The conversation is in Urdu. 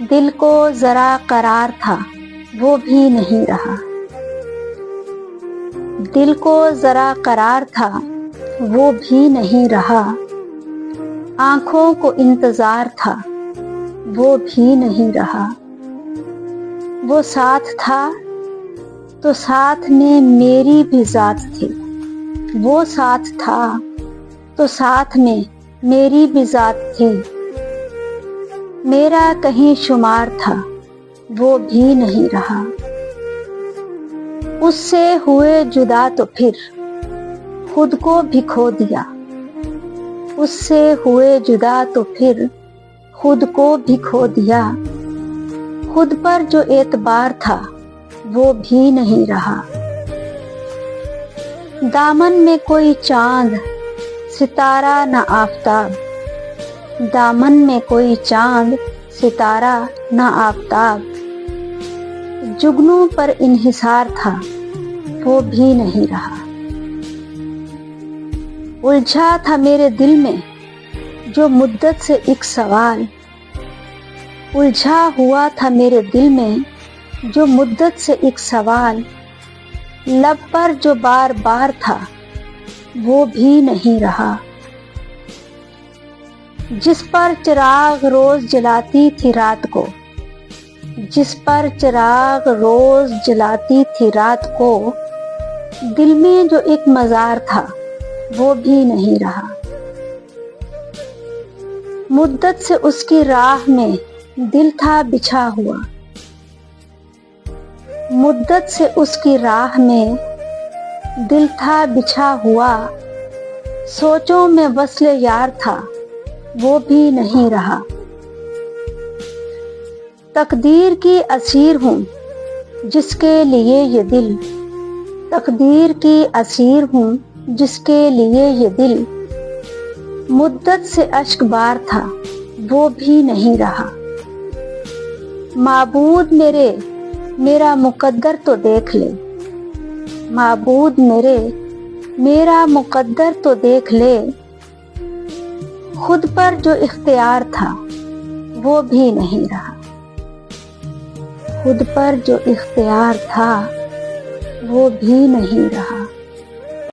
دل کو ذرا قرار تھا وہ بھی نہیں رہا، دل کو ذرا قرار تھا وہ بھی نہیں رہا، آنکھوں کو انتظار تھا وہ بھی نہیں رہا، وہ ساتھ تھا تو ساتھ میں میری بھی ذات تھی، وہ ساتھ تھا تو ساتھ میں میری بھی ذات تھی، میرا کہیں شمار تھا وہ بھی نہیں رہا، اس سے ہوئے جدا تو پھر خود کو بھی کھو دیا، اس سے ہوئے جدا تو پھر خود کو بھی کھو دیا، خود پر جو اعتبار تھا وہ بھی نہیں رہا، دامن میں کوئی چاند ستارہ نہ آفتاب، دامن میں کوئی چاند ستارہ نہ آفتاب، جگنوں پر انحصار تھا وہ بھی نہیں رہا، الجھا تھا میرے دل میں جو مدت سے ایک سوال، الجھا ہوا تھا میرے دل میں جو مدت سے ایک سوال، لب پر جو بار بار تھا وہ بھی نہیں رہا، جس پر چراغ روز جلاتی تھی رات کو، جس پر چراغ روز جلاتی تھی رات کو، دل میں جو ایک مزار تھا وہ بھی نہیں رہا، مدت سے اس کی راہ میں دل تھا بچھا ہوا، مدت سے اس کی راہ میں دل تھا بچھا ہوا، سوچوں میں وصل یار تھا وہ بھی نہیں رہا، تقدیر کی اسیر ہوں جس کے لیے یہ دل، تقدیر کی اسیر ہوں جس کے لیے یہ دل، مدت سے اشک بار تھا وہ بھی نہیں رہا، معبود میرے میرا مقدر تو دیکھ لے، معبود میرے میرا مقدر تو دیکھ لے، خود پر جو اختیار تھا وہ بھی نہیں رہا، خود پر جو اختیار تھا وہ بھی نہیں رہا۔